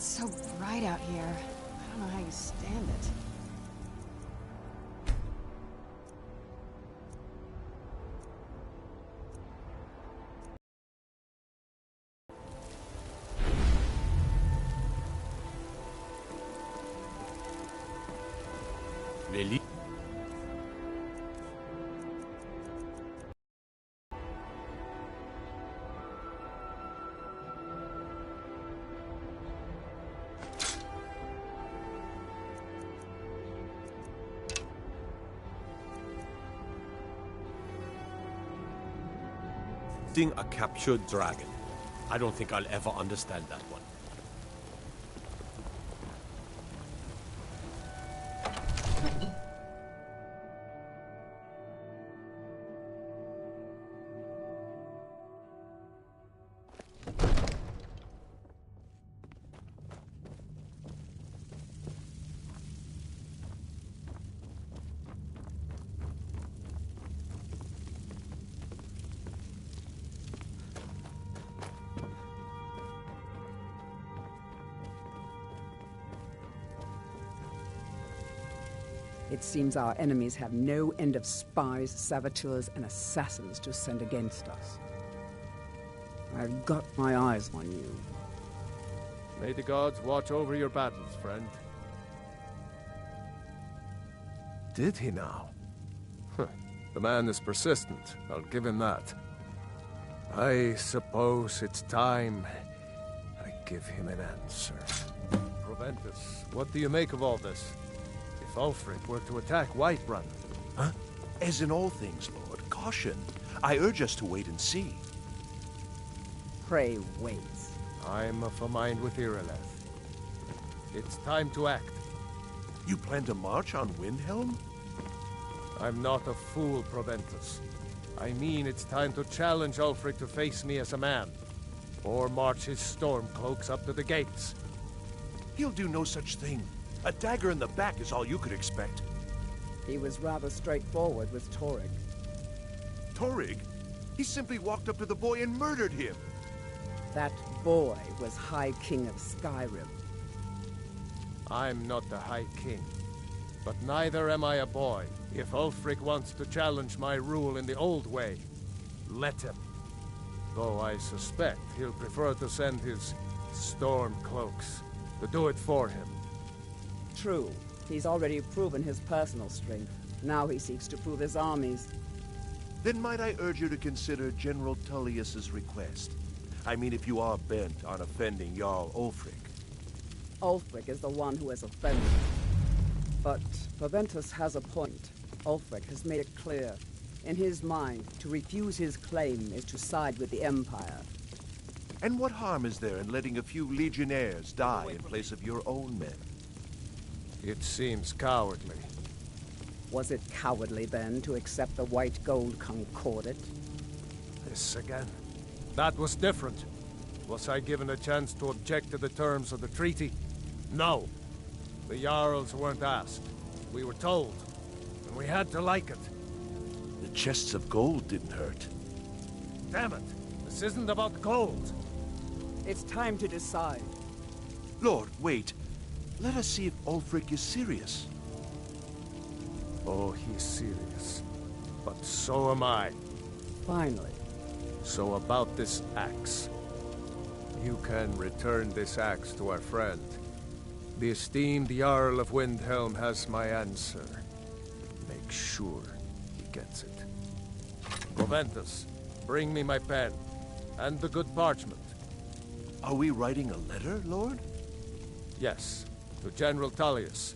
It's so bright out here. I don't know how you stand it. Really? A captured dragon. I don't think I'll ever understand that one. It seems our enemies have no end of spies, saboteurs, and assassins to send against us. I've got my eyes on you. May the gods watch over your battles, friend. Did he now? The man is persistent, I'll give him that. I suppose it's time I give him an answer. Proventus, what do you make of all this? If Ulfric were to attack Whiterun... Huh? As in all things, Lord, caution. I urge us to wait and see. Pray wait. I'm of a mind with Irileth. It's time to act. You plan to march on Windhelm? I'm not a fool, Proventus. I mean it's time to challenge Ulfric to face me as a man. Or march his stormcloaks up to the gates. He'll do no such thing. A dagger in the back is all you could expect. He was rather straightforward with Torrig. Torrig? He simply walked up to the boy and murdered him. That boy was High King of Skyrim. I'm not the High King. But neither am I a boy. If Ulfric wants to challenge my rule in the old way, let him. Though I suspect he'll prefer to send his stormcloaks to do it for him. True. He's already proven his personal strength. Now he seeks to prove his armies. Then might I urge you to consider General Tullius's request? I mean, if you are bent on offending Jarl Ulfric. Ulfric is the one who has offended. But Proventus has a point. Ulfric has made it clear. In his mind, to refuse his claim is to side with the Empire. And what harm is there in letting a few legionnaires die in place of your own men? It seems cowardly. Was it cowardly, then, to accept the White Gold Concordat? This again. That was different. Was I given a chance to object to the terms of the treaty? No. The Jarls weren't asked. We were told. And we had to like it. The chests of gold didn't hurt. Damn it! This isn't about gold! It's time to decide. Lord, wait. Let us see if Ulfric is serious. Oh, he's serious. But so am I. Finally. So about this axe. You can return this axe to our friend. The esteemed Jarl of Windhelm has my answer. Make sure he gets it. Proventus, bring me my pen. And the good parchment. Are we writing a letter, Lord? Yes, to General Tullius.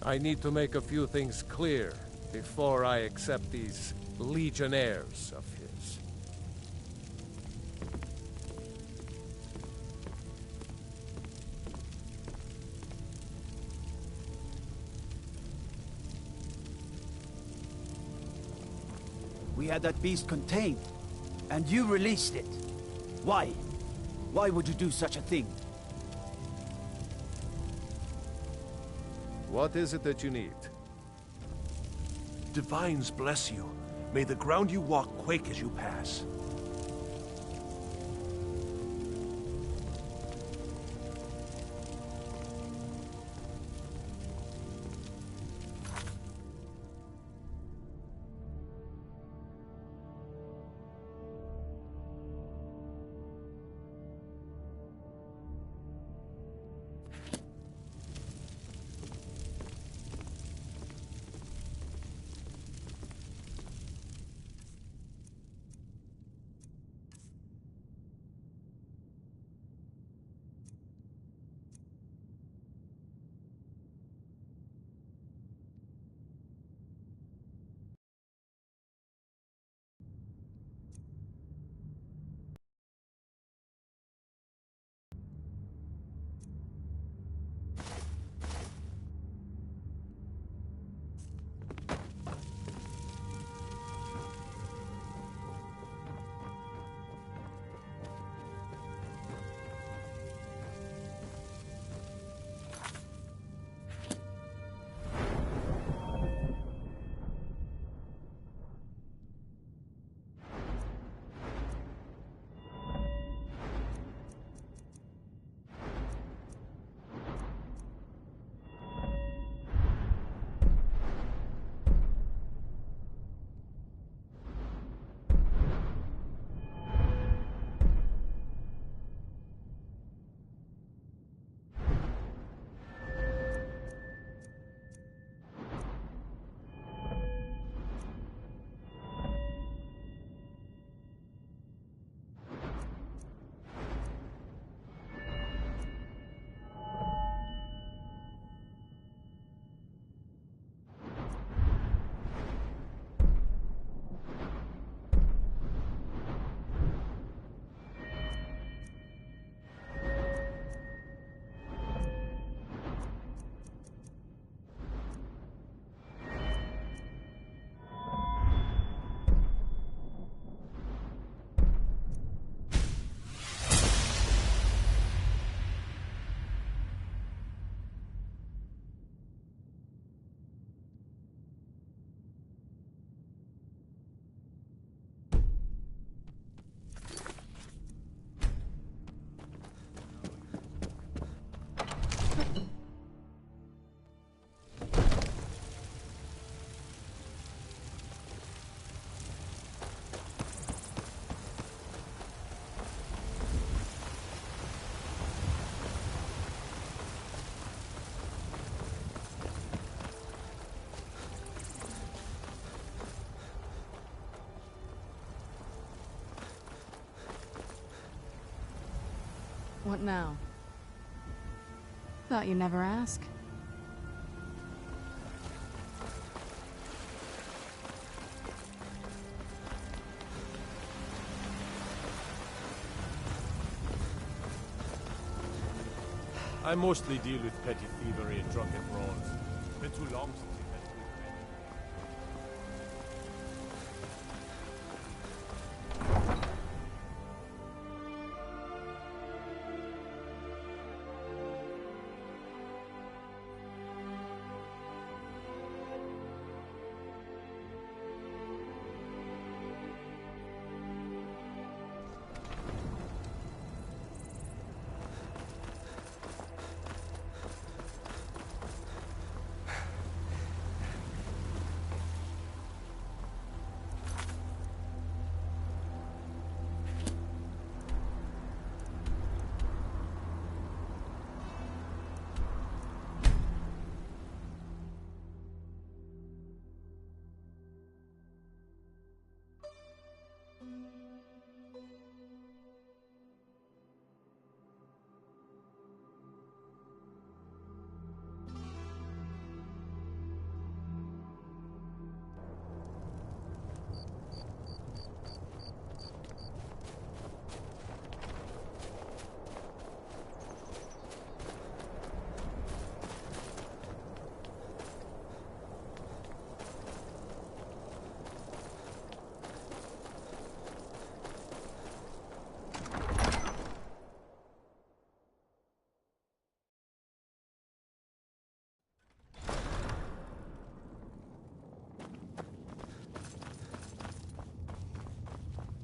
I need to make a few things clear before I accept these legionnaires of his. We had that beast contained, and you released it. Why? Why would you do such a thing? What is it that you need? Divines bless you. May the ground you walk quake as you pass. What now? Thought you'd never ask. I mostly deal with petty thievery and drunken brawls. Been too long since we met with men.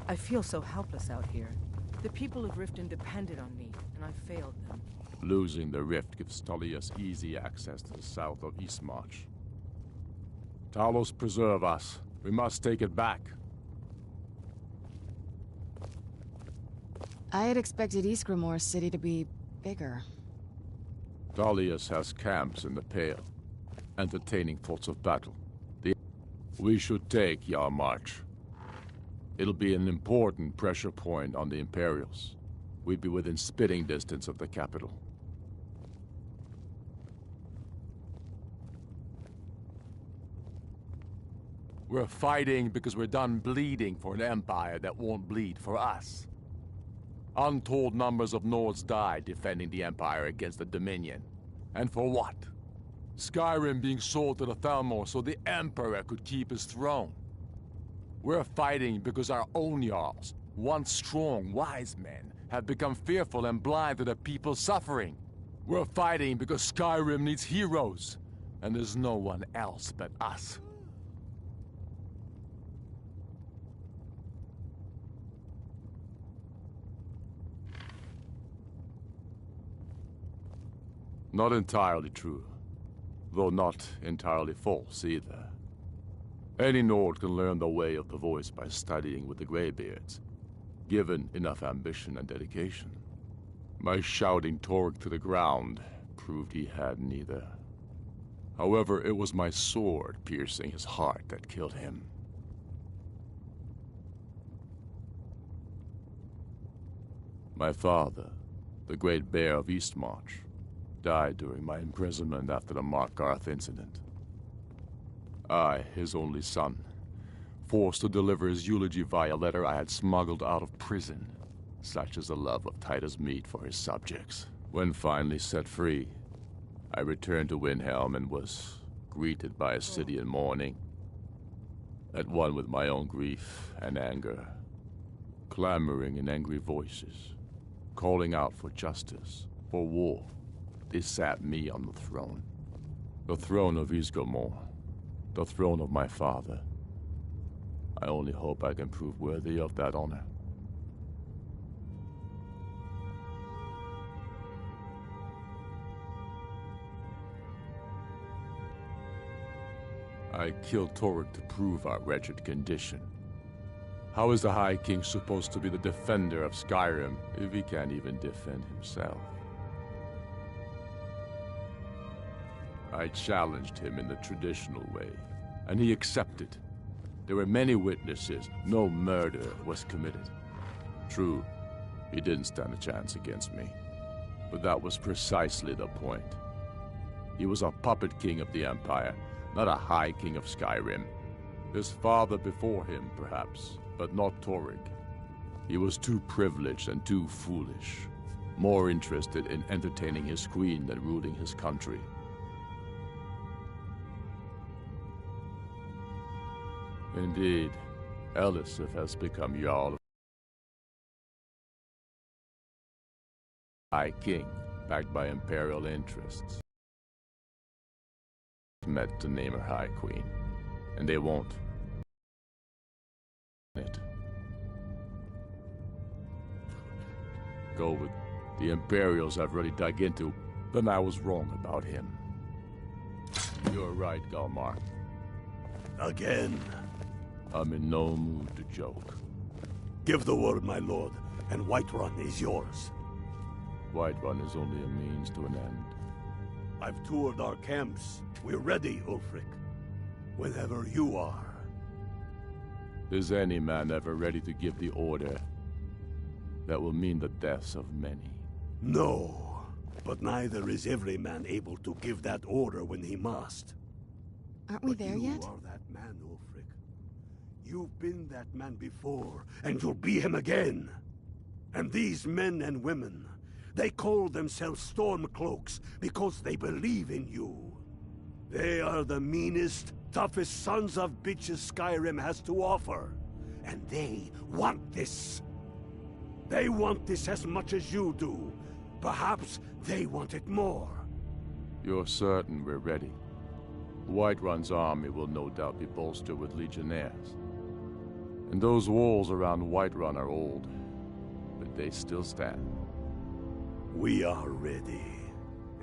I feel so helpless out here. The people of Riften depended on me, and I failed them. Losing the rift gives Tullius easy access to the south of Eastmarch. Talos, preserve us. We must take it back. I had expected Ysgramor's city to be bigger. Tullius has camps in the Pale, entertaining thoughts of battle. We should take Yarmarch. It'll be an important pressure point on the Imperials. We'd be within spitting distance of the capital. We're fighting because we're done bleeding for an empire that won't bleed for us. Untold numbers of Nords died defending the Empire against the Dominion. And for what? Skyrim being sold to the Thalmor so the Emperor could keep his throne. We're fighting because our own Jarls, once strong, wise men, have become fearful and blind to the people's suffering. We're fighting because Skyrim needs heroes, and there's no one else but us. Not entirely true, though not entirely false either. Any Nord can learn the way of the voice by studying with the Greybeards, given enough ambition and dedication. My shouting Torg to the ground proved he had neither. However, it was my sword piercing his heart that killed him. My father, the Great Bear of Eastmarch, died during my imprisonment after the Markarth incident. I, his only son, forced to deliver his eulogy via letter I had smuggled out of prison. Such is the love of Titus meat for his subjects. When finally set free, I returned to Windhelm and was greeted by a city in mourning, at one with my own grief and anger, clamoring in angry voices, calling out for justice, for war. They sat me on the throne of Ysgramor. The throne of my father. I only hope I can prove worthy of that honor. I killed Torg to prove our wretched condition. How is the High King supposed to be the defender of Skyrim if he can't even defend himself? I challenged him in the traditional way, and he accepted. There were many witnesses. No murder was committed. True, he didn't stand a chance against me. But that was precisely the point. He was a puppet king of the Empire, not a high king of Skyrim. His father before him, perhaps, but not Torrig. He was too privileged and too foolish, more interested in entertaining his queen than ruling his country. Indeed, Elisif has become Jarl of High King, backed by Imperial interests. Met to name her High Queen, and they won't. It. Go with the Imperials I've already dug into, then I was wrong about him. You're right, Galmar. Again. I'm in no mood to joke. Give the word, my lord, and Whiterun is yours. Whiterun is only a means to an end. I've toured our camps. We're ready, Ulfric. Whenever you are. Is any man ever ready to give the order that will mean the deaths of many? No, but neither is every man able to give that order when he must. Aren't we there yet? You are that man, Ulfric. You've been that man before, and you'll be him again. And these men and women, they call themselves Stormcloaks because they believe in you. They are the meanest, toughest sons of bitches Skyrim has to offer. And they want this. They want this as much as you do. Perhaps they want it more. You're certain we're ready? Whiterun's army will no doubt be bolstered with legionnaires. And those walls around Whiterun are old, but they still stand. We are ready.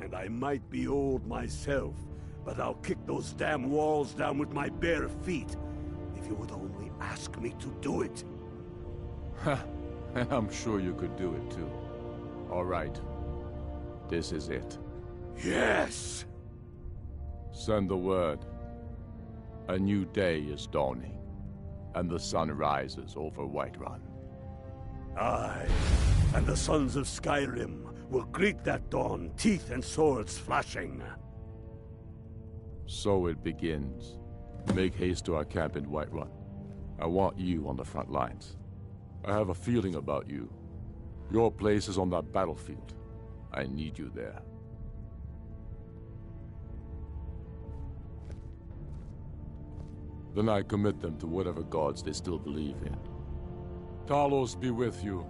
And I might be old myself, but I'll kick those damn walls down with my bare feet, if you would only ask me to do it. Ha! I'm sure you could do it too. All right. This is it. Yes! Send the word. A new day is dawning, and the sun rises over Whiterun. Aye, and the sons of Skyrim will greet that dawn, teeth and swords flashing. So it begins. Make haste to our camp in Whiterun. I want you on the front lines. I have a feeling about you. Your place is on that battlefield. I need you there. Then I commit them to whatever gods they still believe in. Talos be with you.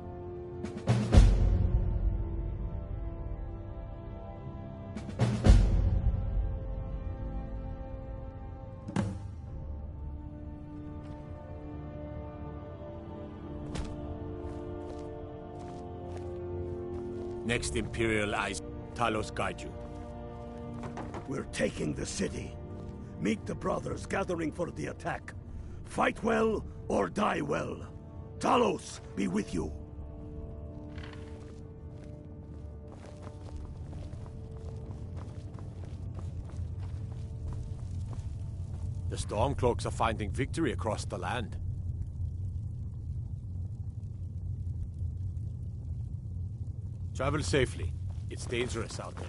Next Imperial eyes, Talos guide you. We're taking the city. Meet the brothers gathering for the attack. Fight well or die well. Talos be with you. The Stormcloaks are finding victory across the land. Travel safely. It's dangerous out there.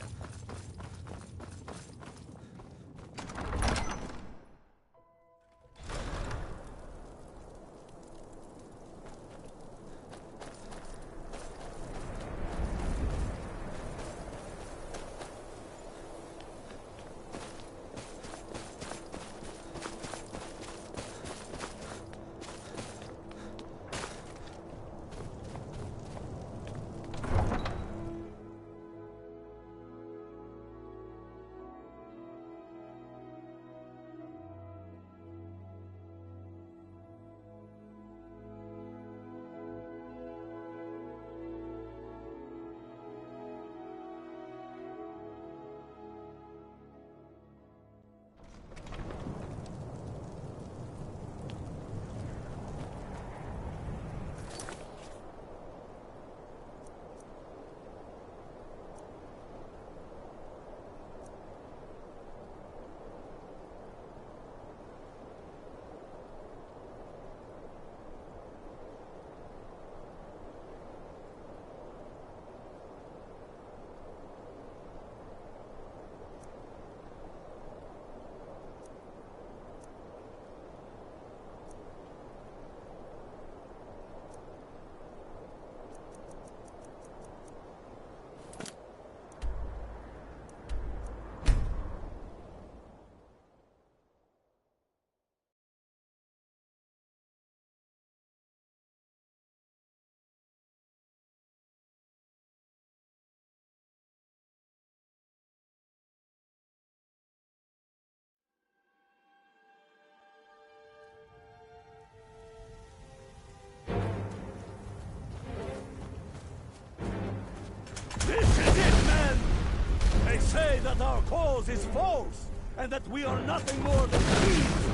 say that our cause is false, and that we are nothing more than thieves.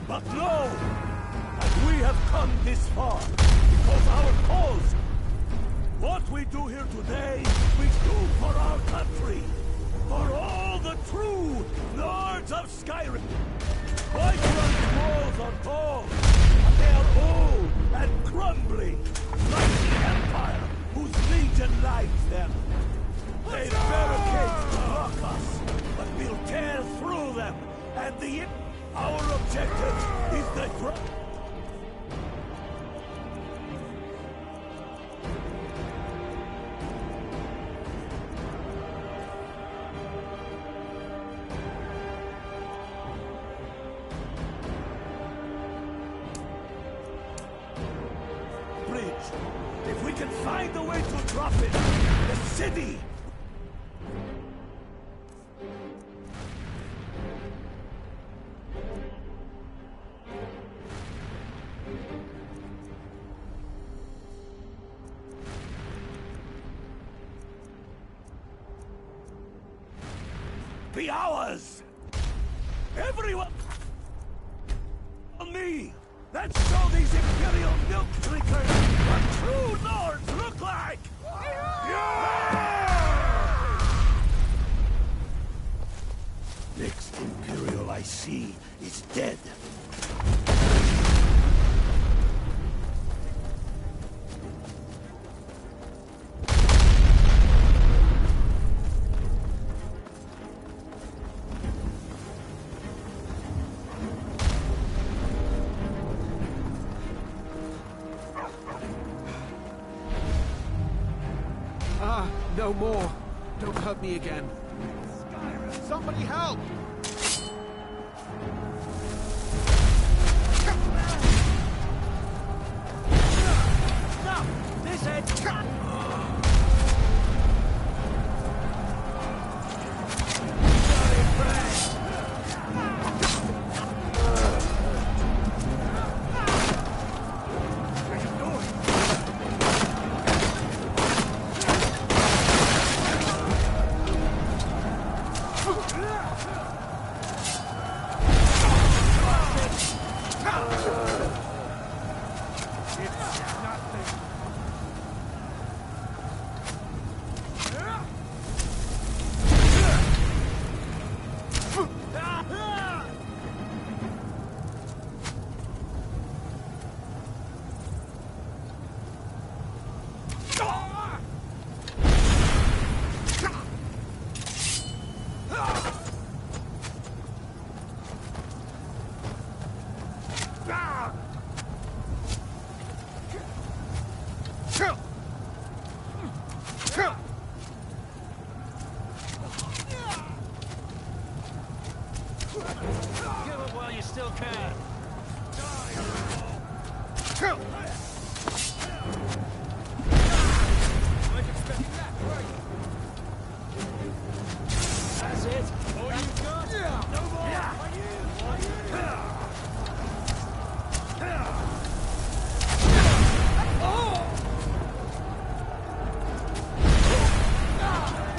But no! And we have come this far, because our cause, what we do here today, we do for our country. For all the true Lords of Skyrim. Whiterun's walls are tall, but they are old and crumbling, like the Empire, whose legion lies them. They barricades block us, but we'll tear through them, and our objective is the bridge. If we can find a way to drop it, the city. Be ours! Everyone! On me! Let's show these Imperial milk drinkers what true lords look like! Next Imperial I see is dead. No more. Don't hurt me again. Skyrim, somebody help! Stop! This head! Give it while you still can. That's it. All you've got? No more.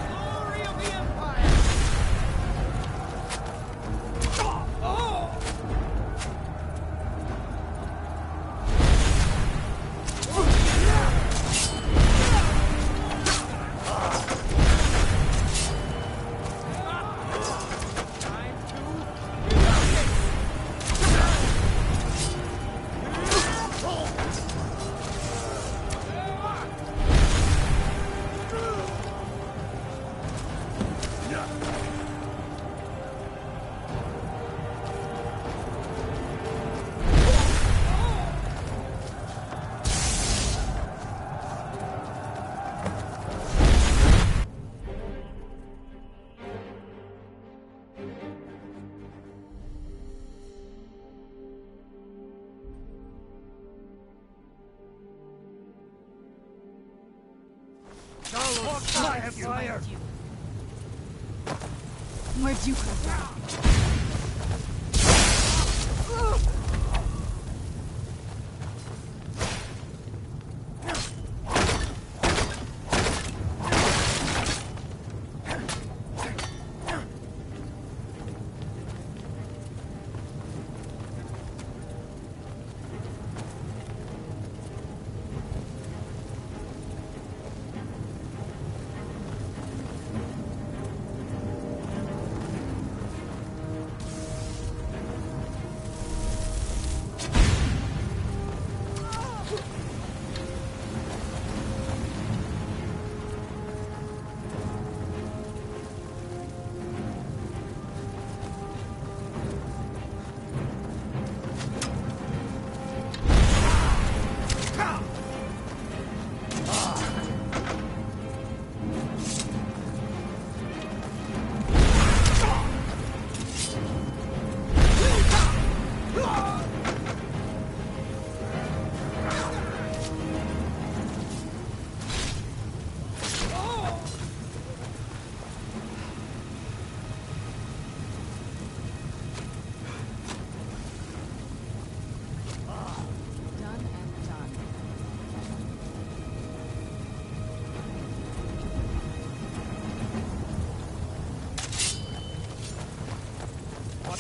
Glory of the Empire. Fire! Where'd you come from?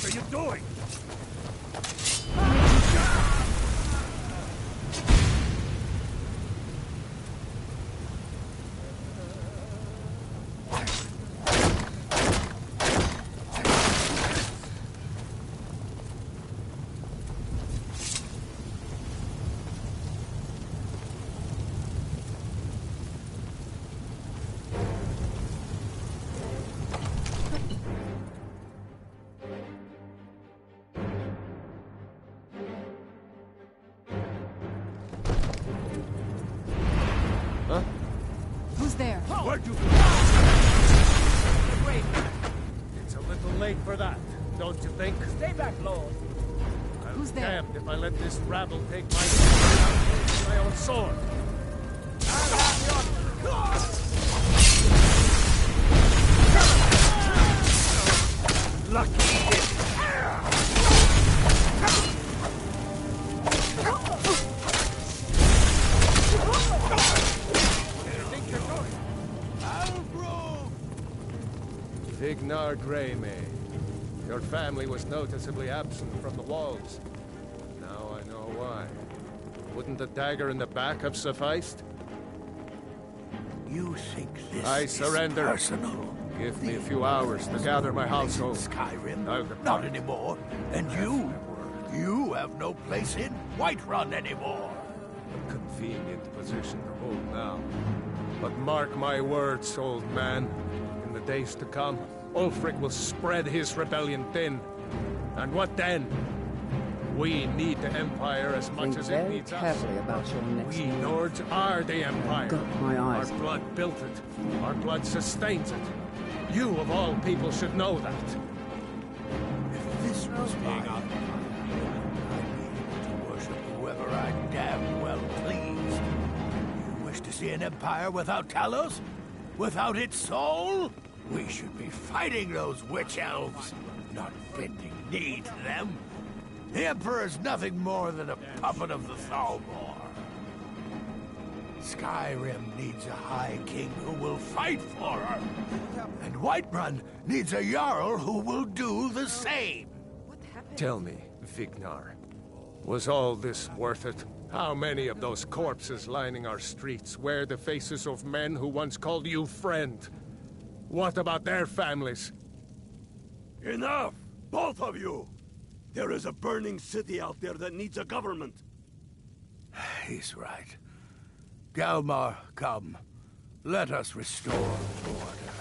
are you doing? Who's there? Where'd you Wait! It's a little late for that, don't you think? Stay back, Lord. Who's there? Damned if I let this rabble take my own sword. lucky? Vignar Greymay. Your family was noticeably absent from the walls. Now I know why. Wouldn't the dagger in the back have sufficed? You think this I surrender. is personal? Give me a few hours to gather my household. Skyrim? I'll depart. Not anymore. And you have no place in Whiterun anymore. A convenient position to hold now. But mark my words, old man. In the days to come, Ulfric will spread his rebellion thin. And what then? We need the Empire as much Think as it very needs us. carefully about your next We move. Nords are the Empire. Got my eyes. Our blood built it. Our blood sustains it. You, of all people, should know that. If this was my empire, I'd be able to worship whoever I damn well pleased. You wish to see an empire without Talos? Without its soul? We should be fighting those witch elves, not bending knee to them. The Emperor's nothing more than a puppet of the Thalmor. Skyrim needs a High King who will fight for her. And Whiterun needs a Jarl who will do the same. Tell me, Vignar, was all this worth it? How many of those corpses lining our streets wear the faces of men who once called you friend? What about their families? Enough! Both of you! There is a burning city out there that needs a government. He's right. Galmar, come. Let us restore order.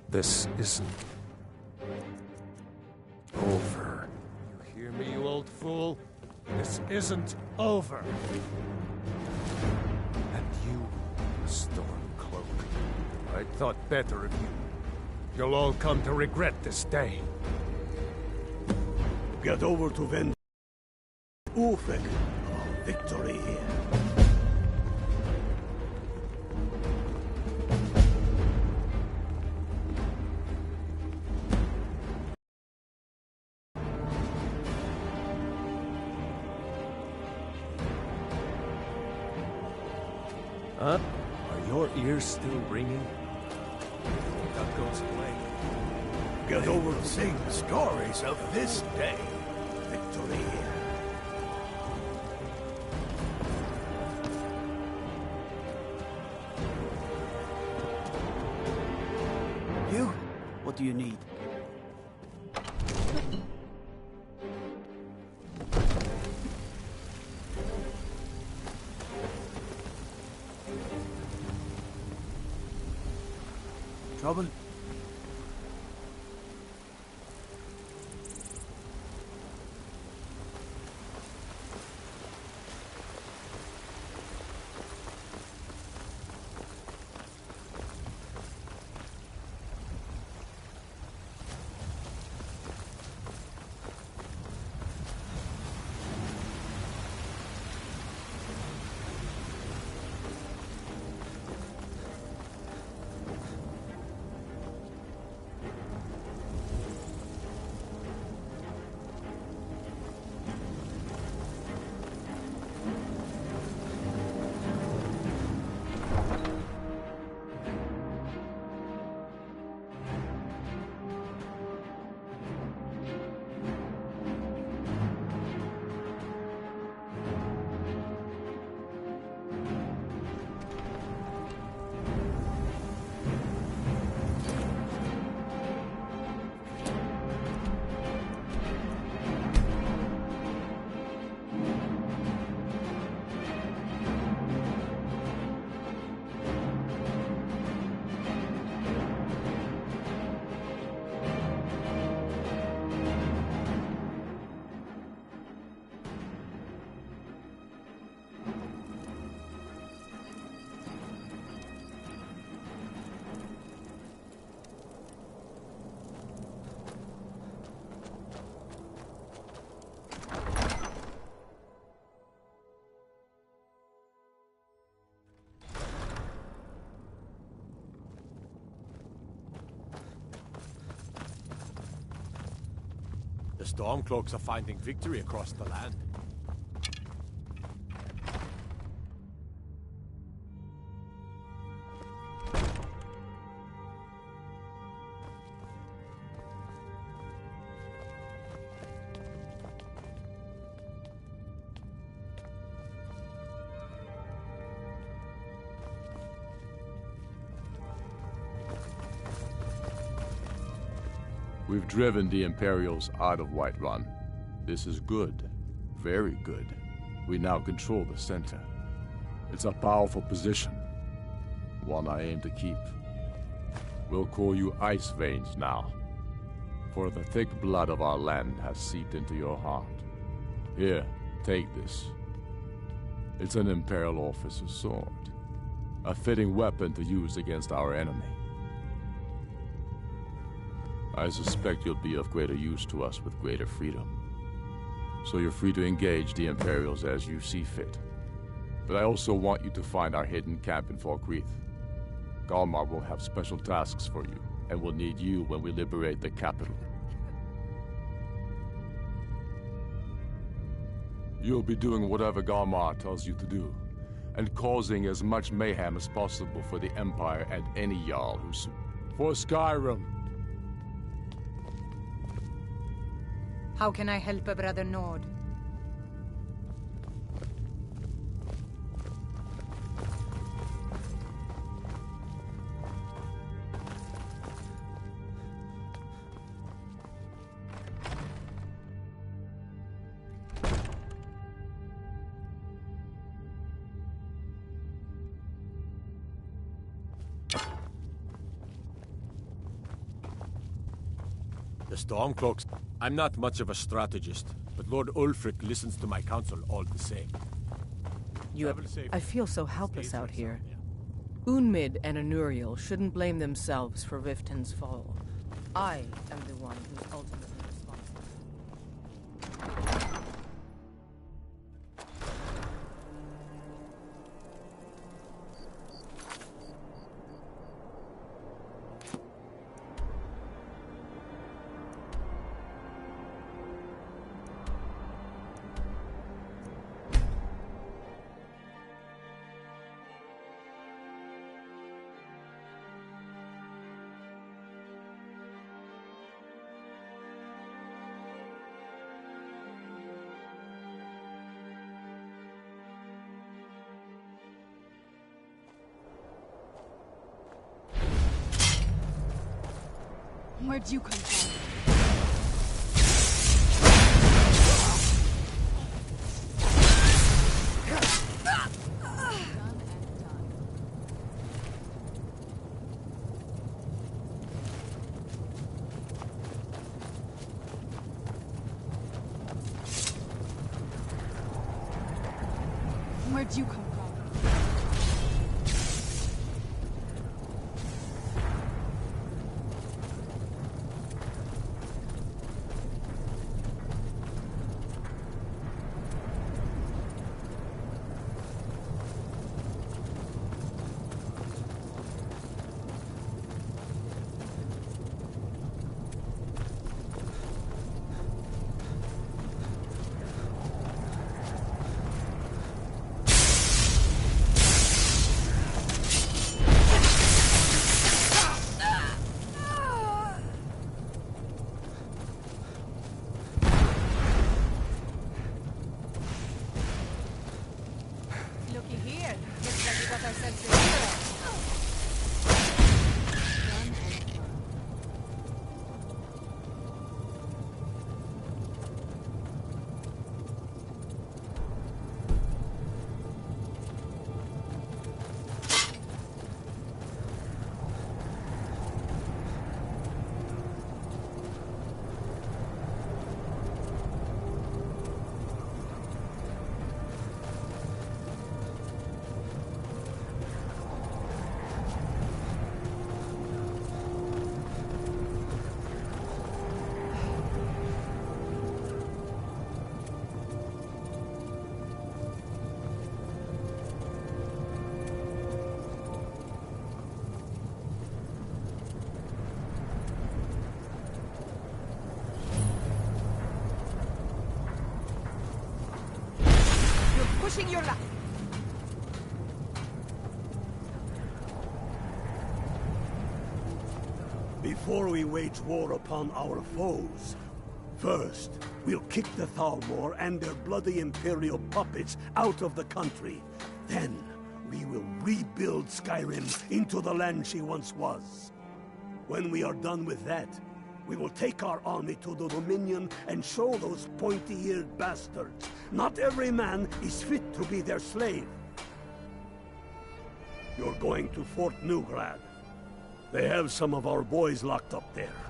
This isn't over. You hear me, you old fool? This isn't over. And you, Stormcloak, I thought better of you. You'll all come to regret this day. Get over to Ven... Ulfric. Victory here. Huh? Are your ears still ringing? That goes away. Get over to sing stories of this day. Victory here. You? What do you need? Trouble? The Stormcloaks are finding victory across the land. We've driven the Imperials out of Whiterun. This is good. Very good. We now control the center. It's a powerful position. One I aim to keep. We'll call you Ice Veins now. For the thick blood of our land has seeped into your heart. Here, take this. It's an Imperial officer's sword. A fitting weapon to use against our enemy. I suspect you'll be of greater use to us with greater freedom. So you're free to engage the Imperials as you see fit. But I also want you to find our hidden camp in Falkreath. Galmar will have special tasks for you, and will need you when we liberate the capital. You'll be doing whatever Galmar tells you to do, and causing as much mayhem as possible for the Empire and any Jarl who's... For Skyrim! How can I help a Brother Nord? The Stormcloaks. I'm not much of a strategist, but Lord Ulfric listens to my counsel all the same. I feel so helpless out here. Unmid and Anuriel shouldn't blame themselves for Riften's fall. I am the one who's ultimately responsible. Where'd you come from? Where'd you come from? pushing your luck. Before we wage war upon our foes, first, we'll kick the Thalmor and their bloody Imperial puppets out of the country. Then, we will rebuild Skyrim into the land she once was. When we are done with that, we will take our army to the Dominion and show those pointy-eared bastards not every man is fit to be their slave. You're going to Fort Newgrad. They have some of our boys locked up there.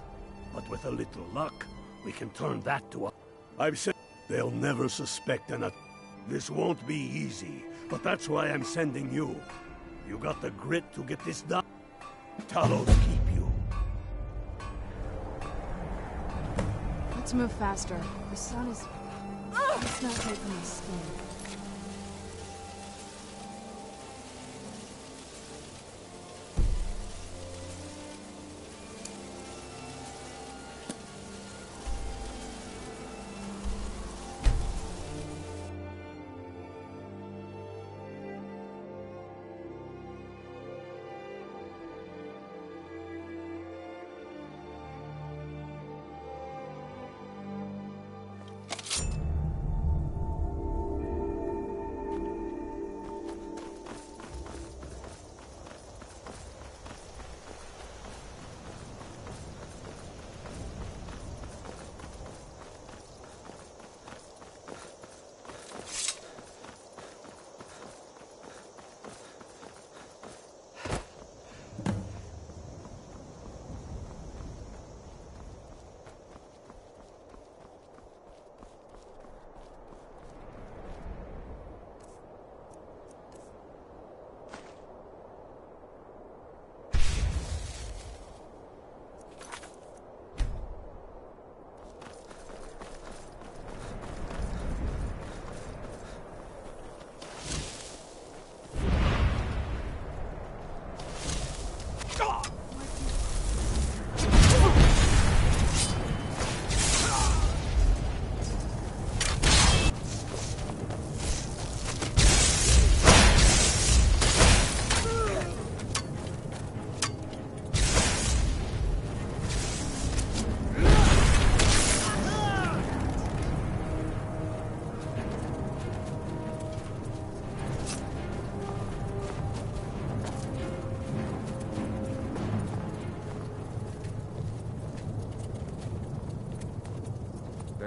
But with a little luck, we can turn that to a... I've said they'll never suspect an attack. This won't be easy, but that's why I'm sending you. You got the grit to get this done? Talos keep you. Let's move faster. The sun is... It's not good for my skin.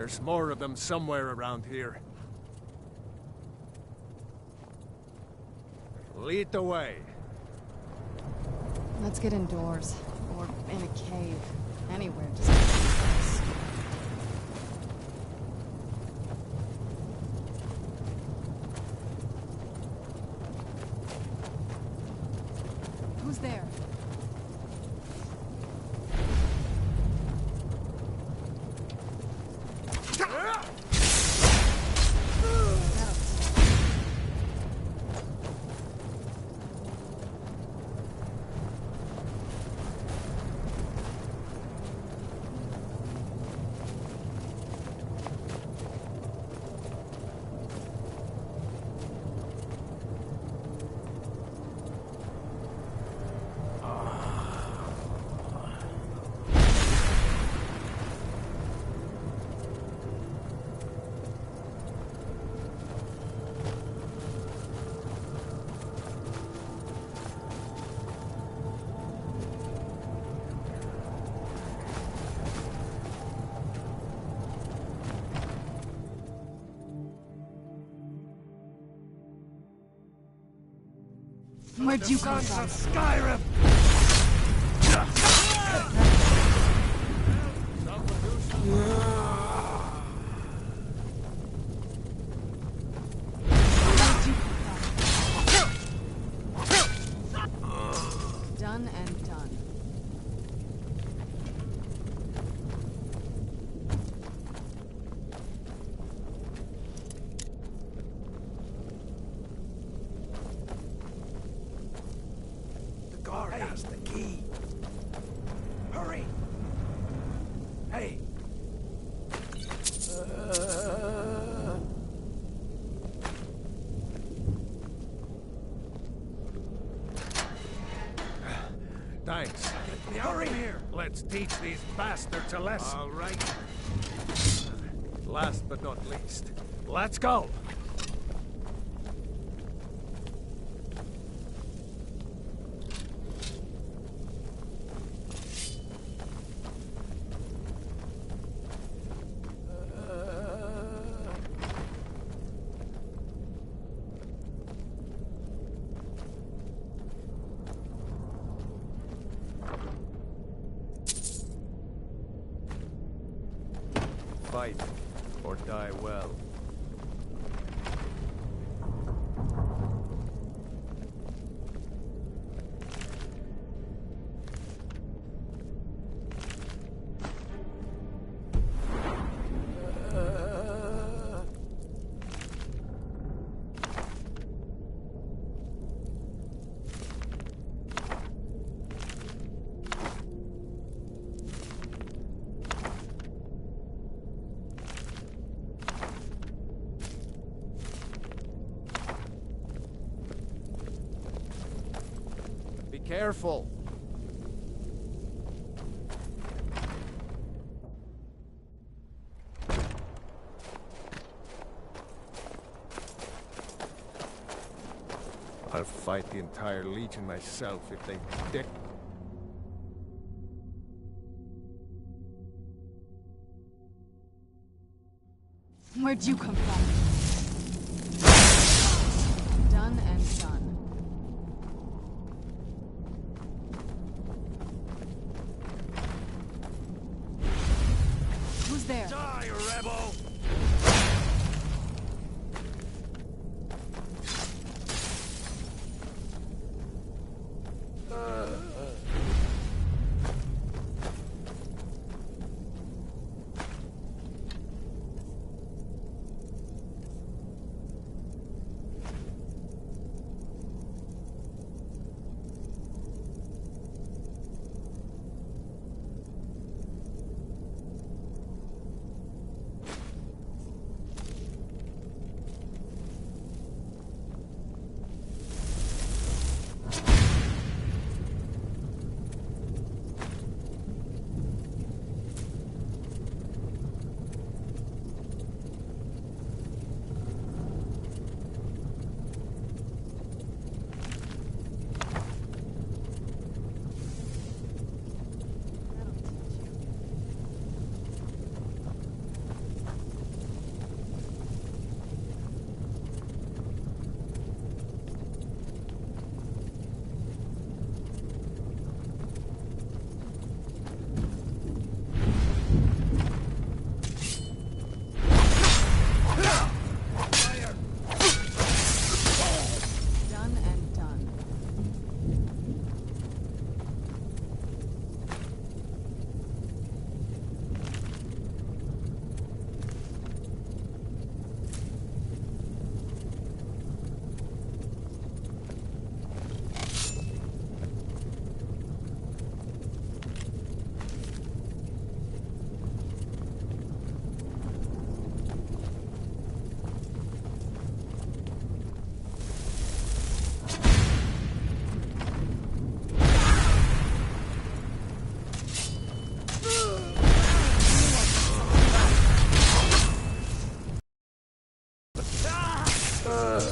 There's more of them somewhere around here. Lead the way. Let's get indoors. Or in a cave. Anywhere, just like this. Who's there? Where'd you come from? Skyrim! Done and done. Guard has the key. Hurry! Hey! Thanks. Hurry here! Let's teach these bastards a lesson. All right. Last but not least, let's go! Fight, or die well. Be careful. I'll fight the entire Legion myself if they dick. Where'd you come from? Done and done. Who's there? Die, rebel!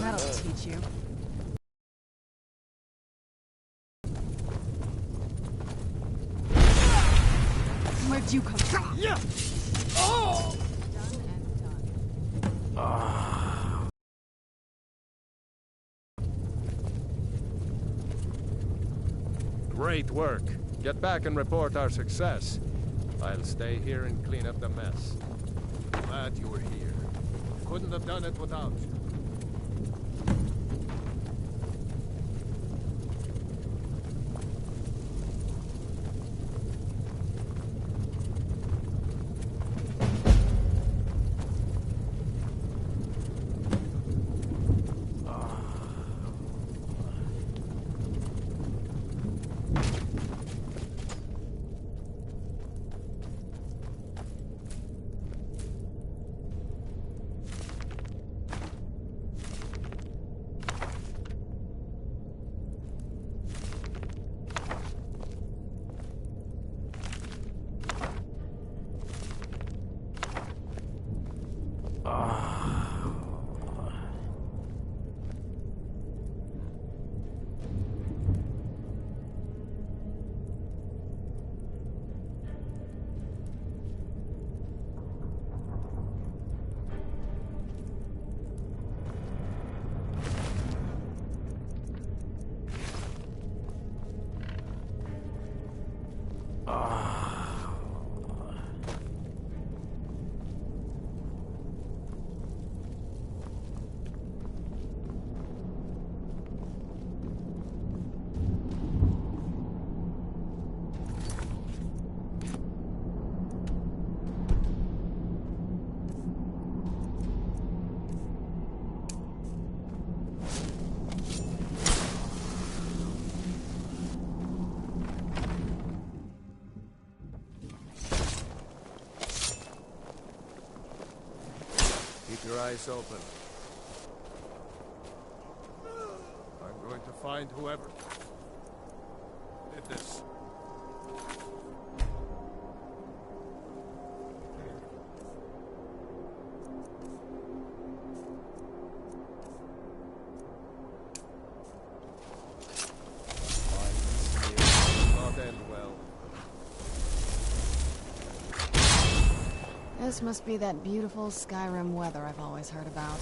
That'll teach you. Where'd you come from? Yeah! Oh! Done and done. Great work. Get back and report our success. I'll stay here and clean up the mess. Glad you were here. Couldn't have done it without you. Keep your eyes open. I'm going to find whoever did this. Not end well. This must be that beautiful Skyrim weather I've always heard about.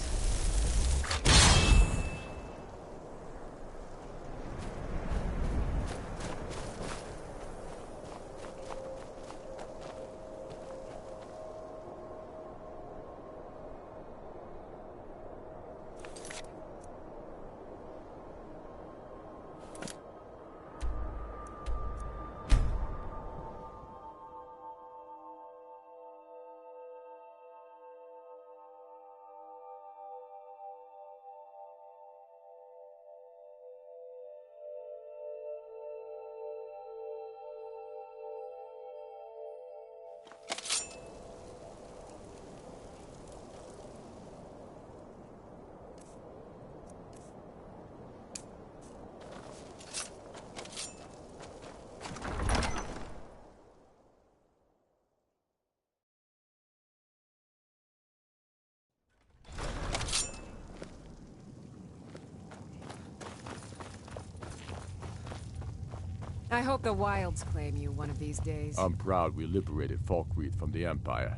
I hope the wilds claim you one of these days. I'm proud we liberated Falkreath from the Empire.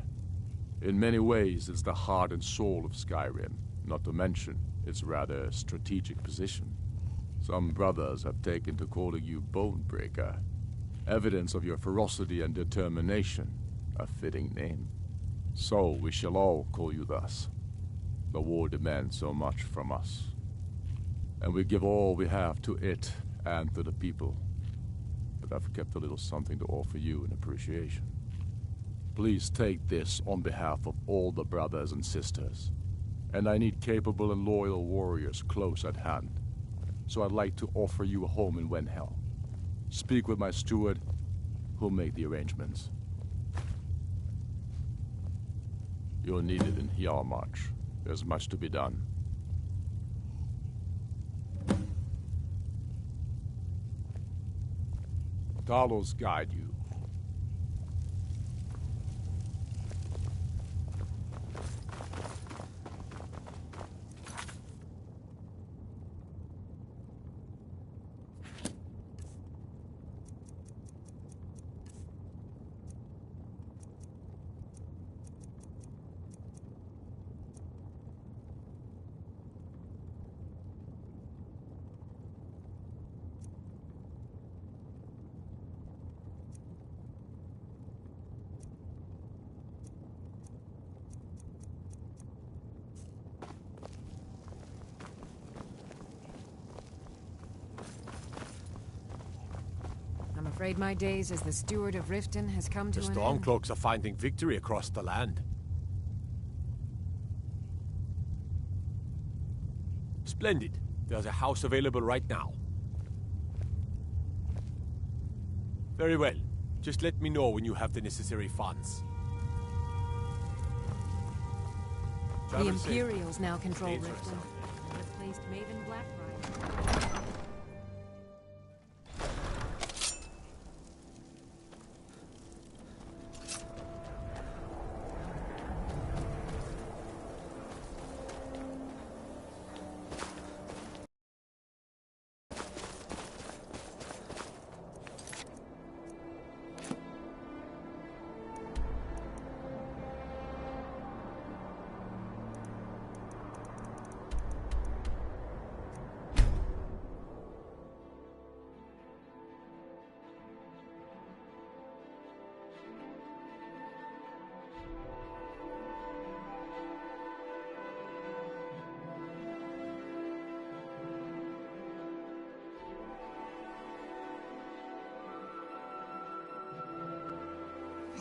In many ways, it's the heart and soul of Skyrim, not to mention its rather strategic position. Some brothers have taken to calling you Bonebreaker, evidence of your ferocity and determination, a fitting name. So we shall all call you thus. The war demands so much from us, and we give all we have to it and to the people. But I've kept a little something to offer you in appreciation. Please take this on behalf of all the brothers and sisters. And I need capable and loyal warriors close at hand. So I'd like to offer you a home in Wenhel. Speak with my steward, who'll make the arrangements. You're needed in Hjalmarch. There's much to be done. Talos guide you. I'm afraid my days as the steward of Riften has come to The an end. Stormcloaks are finding victory across the land. Splendid. There's a house available right now. Very well. Just let me know when you have the necessary funds. The Travel safe. Imperials now control Dangerous Riften out and replaced Maven Blackbriar.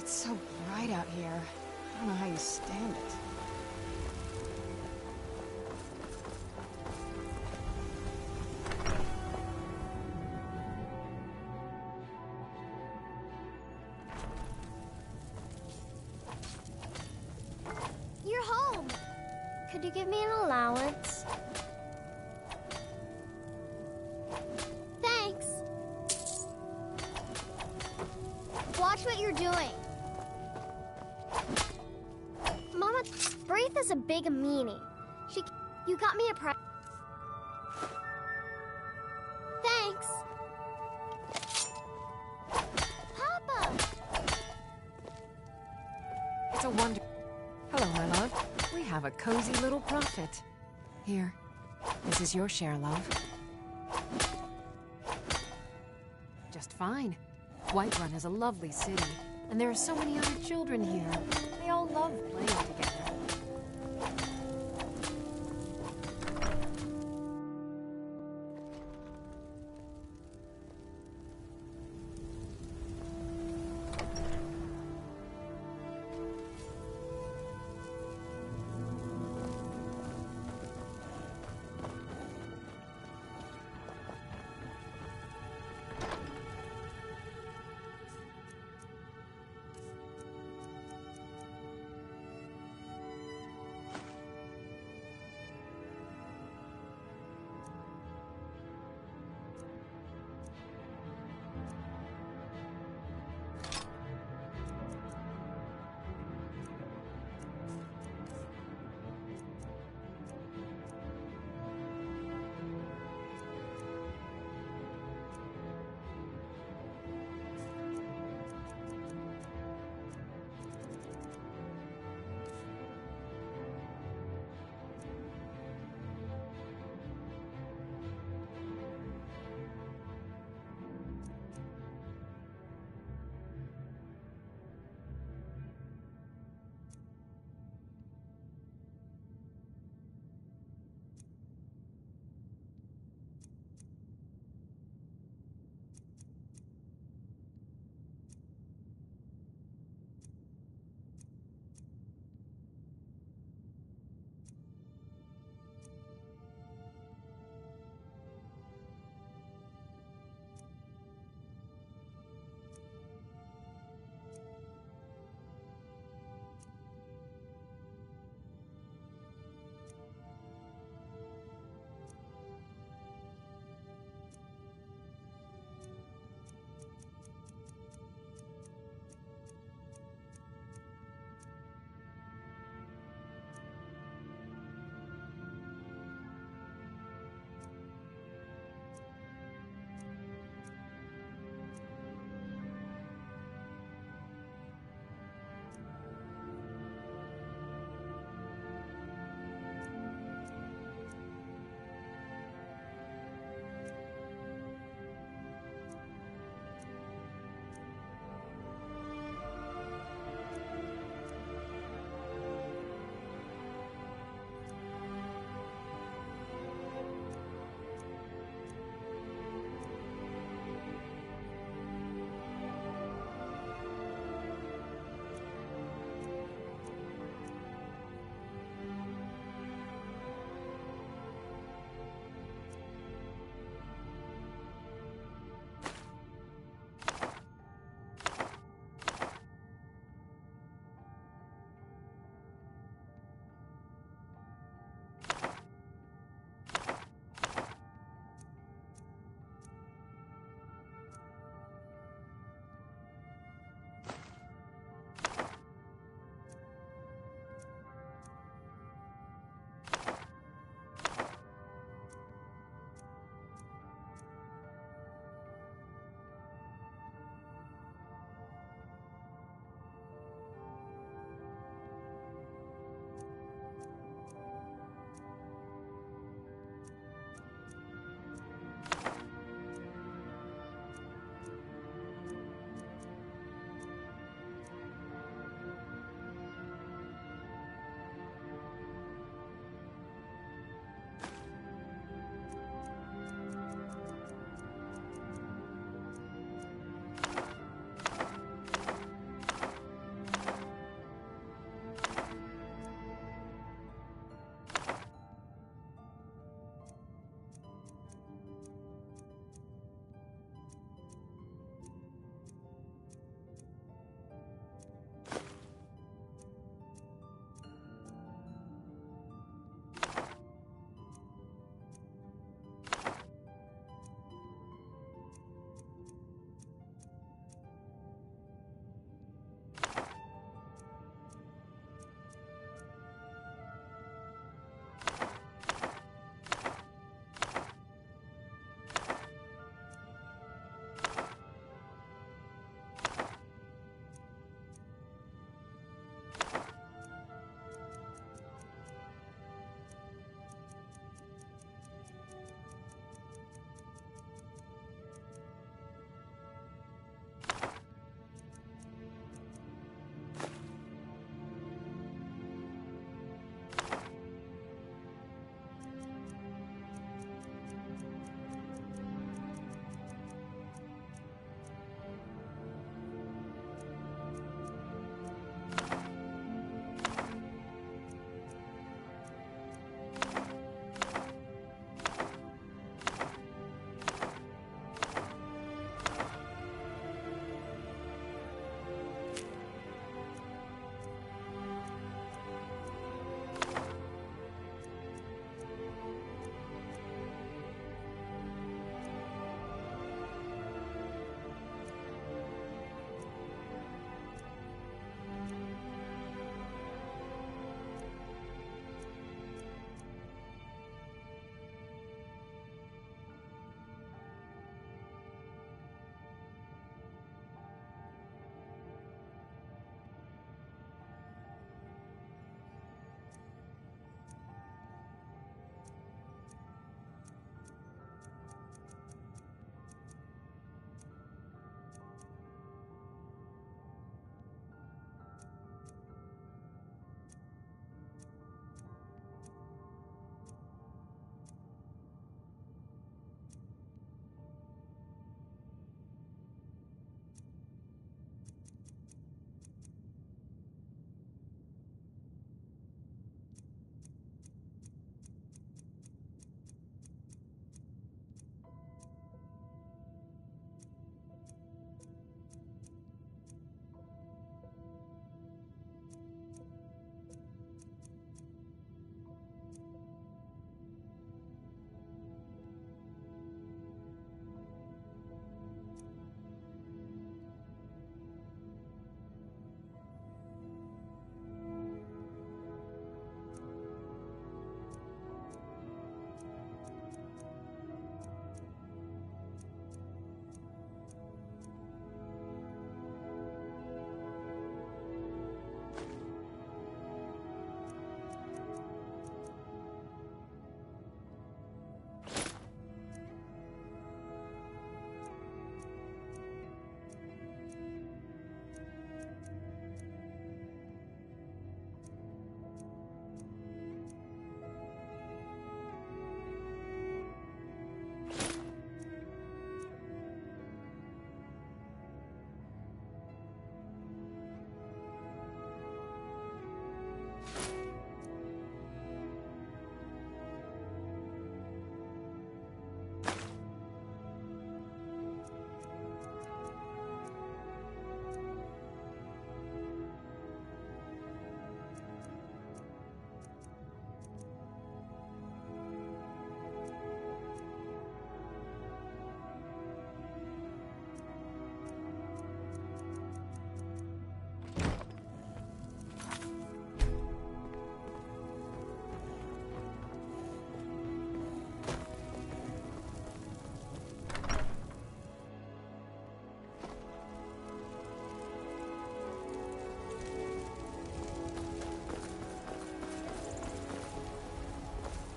It's so bright out here. I don't know how you stand it. You're home. Could you give me an allowance? Thanks. Watch what you're doing. Mama, Braith is a big meanie. You got me a present. Thanks. Papa! It's a wonder. Hello, my love. We have a cozy little prophet. Here. This is your share, love. Just fine. Whiterun is a lovely city, and there are so many other children here. They all love playing together.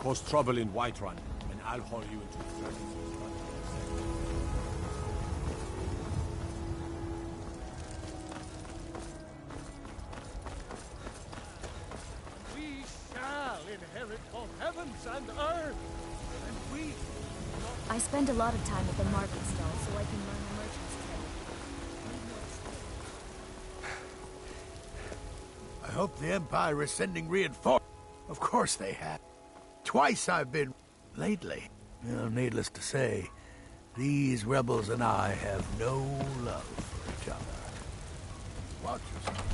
cause trouble in Whiterun, and I'll haul you into the presence of his brother. We shall inherit both heavens and earth, and we... I spend a lot of time at the market stall so I can learn the merchant's trade. I hope the Empire is sending reinforcements. Of course they have. Twice I've been... lately. Well, needless to say, these rebels and I have no love for each other. Watch yourself.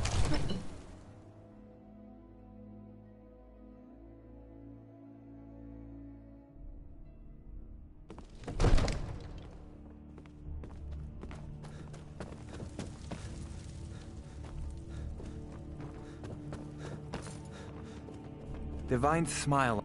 Divine smile.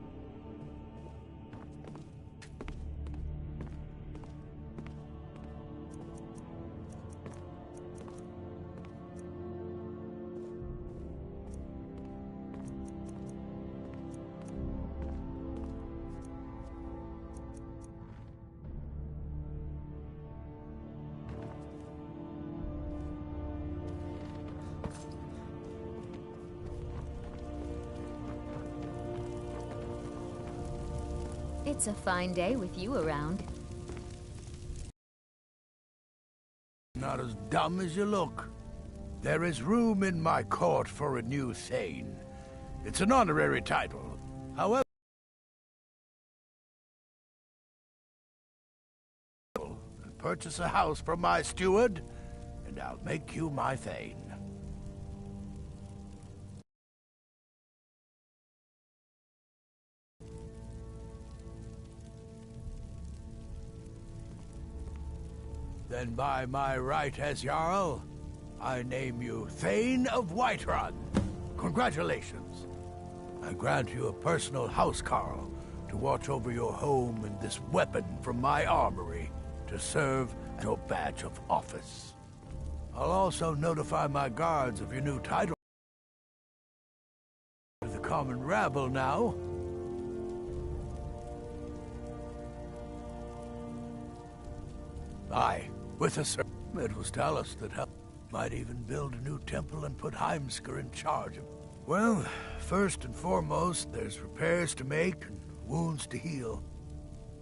It's a fine day with you around. Not as dumb as you look. There is room in my court for a new Thane. It's an honorary title. However, and purchase a house from my steward, and I'll make you my Thane. Then by my right as Jarl, I name you Thane of Whiterun. Congratulations. I grant you a personal housecarl to watch over your home and this weapon from my armory to serve as your badge of office. I'll also notify my guards of your new title. The common rabble now. Aye. With a servant, it was Dallas that helped. Might even build a new temple and put Heimskr in charge of. Well, first and foremost, there's repairs to make and wounds to heal.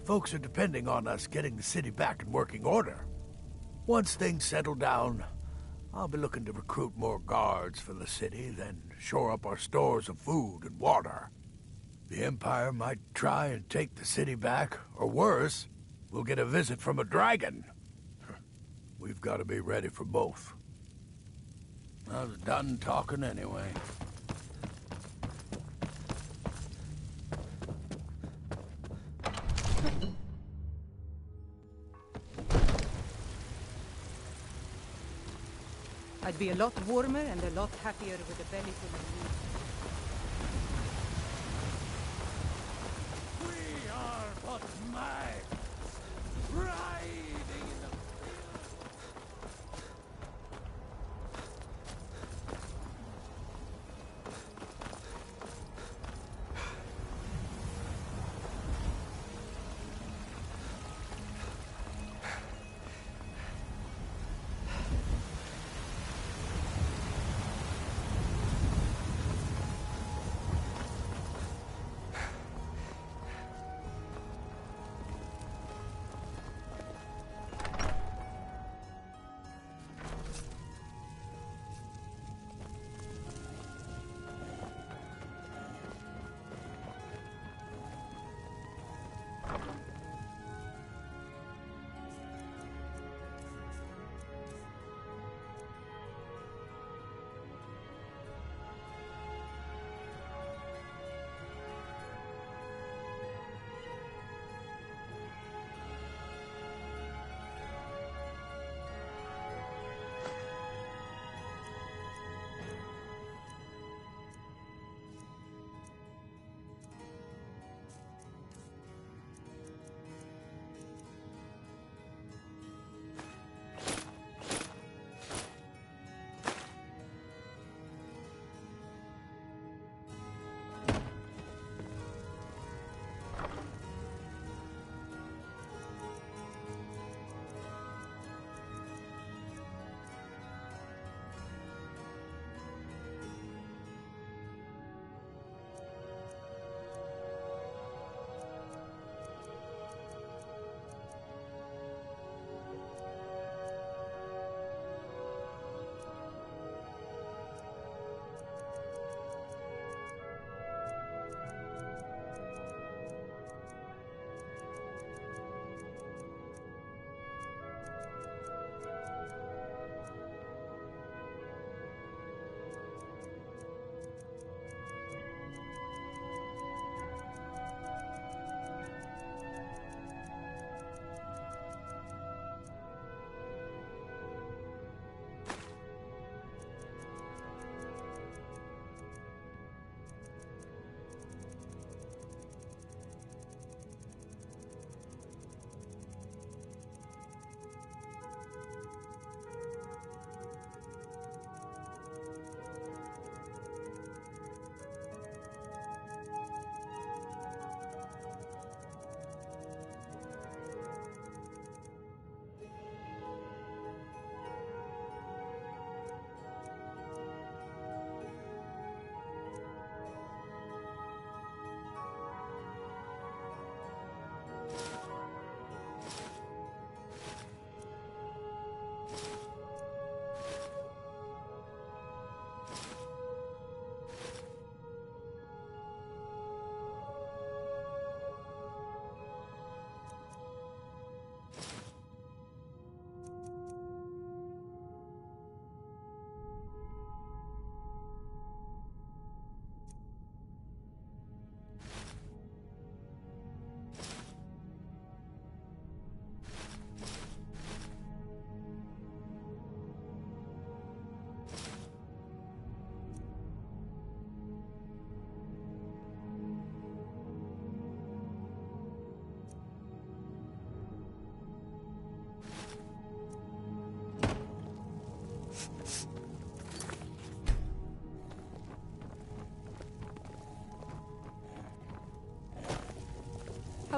Folks are depending on us getting the city back in working order. Once things settle down, I'll be looking to recruit more guards for the city, then shore up our stores of food and water. The Empire might try and take the city back, or worse, we'll get a visit from a dragon. We've got to be ready for both. I was done talking anyway. I'd be a lot warmer and a lot happier with a belly full of meat. We are but mags, riding in the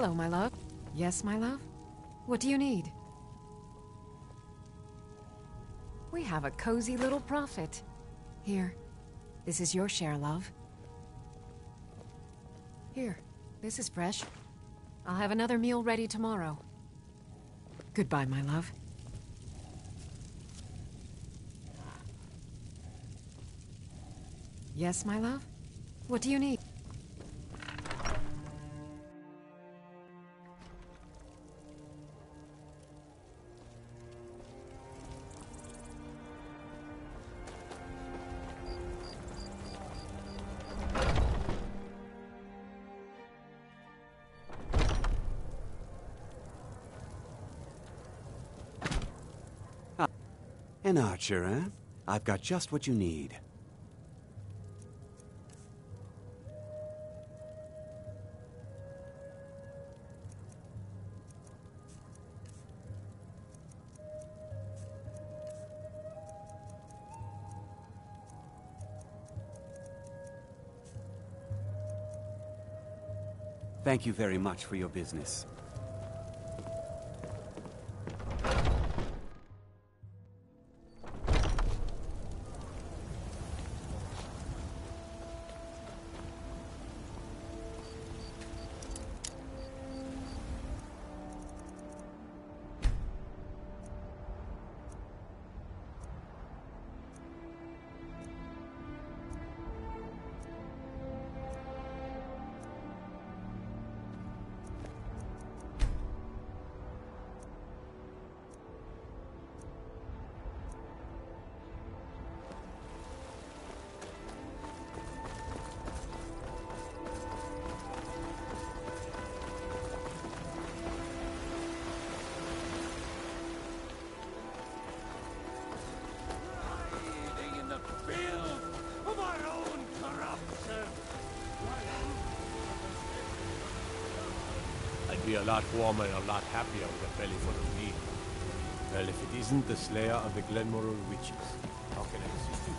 Hello, my love. Yes, my love? What do you need? We have a cozy little profit. Here. This is your share, love. Here. This is fresh. I'll have another meal ready tomorrow. Goodbye, my love. Yes, my love? What do you need? An archer, eh? I've got just what you need. Thank you very much for your business. I'd be a lot warmer and a lot happier with a belly full of meat. Well, if it isn't the slayer of the Glenmorrel witches, how can I assist you?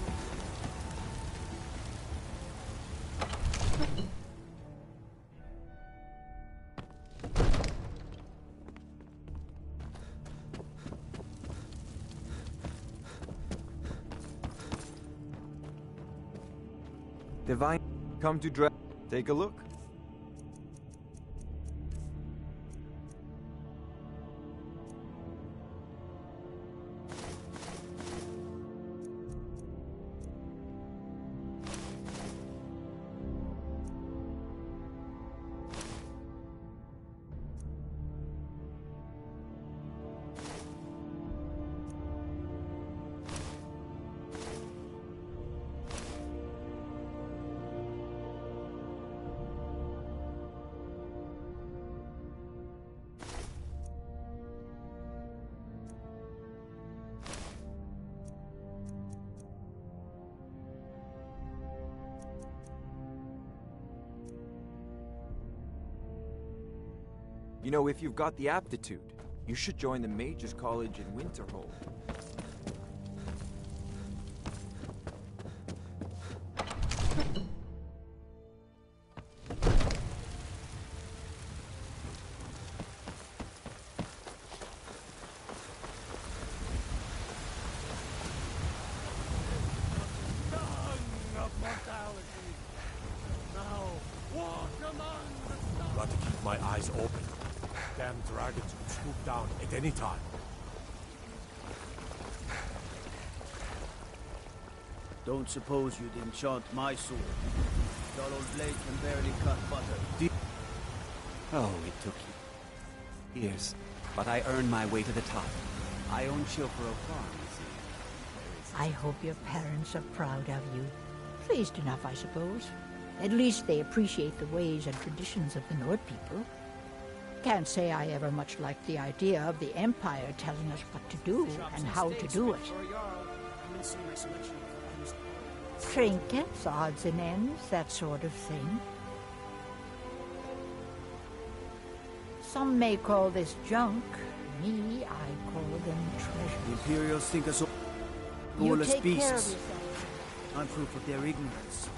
Divine, come to take a look. You know, if you've got the aptitude, you should join the Mages College in Winterhold. Got to keep my eyes open. Damn dragons could swoop down at any time. Don't suppose you'd enchant my sword. Dull old blade can barely cut butter. Oh, it took years, but I earned my way to the top. I own Chilforo Farm, you see. I hope your parents are proud of you. Pleased enough, I suppose. At least they appreciate the ways and traditions of the Nord people. Can't say I ever much liked the idea of the Empire telling us what to do and how to do it. Trinkets, odds and ends, that sort of thing. Some may call this junk. Me, I call them treasure. The Imperials think us all You soulless take care of beasts. yourself. I'm proof of their ignorance.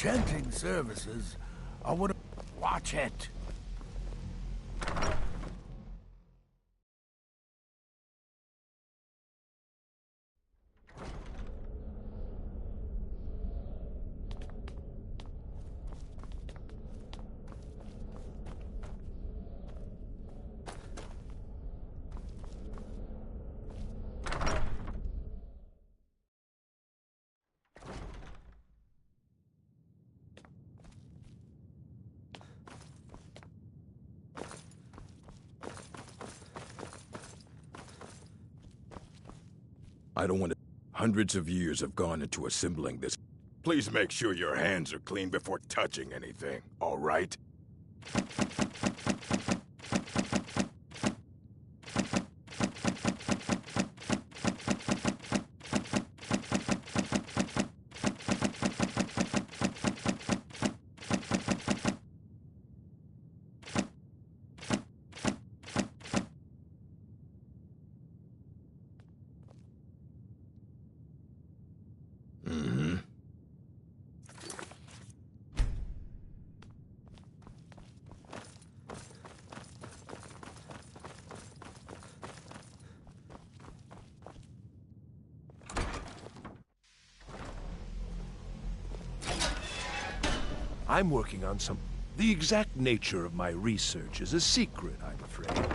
enchanting services, I would watch it. I don't want to... Hundreds of years have gone into assembling this. Please make sure your hands are clean before touching anything, all right? I'm working on some... The exact nature of my research is a secret, I'm afraid.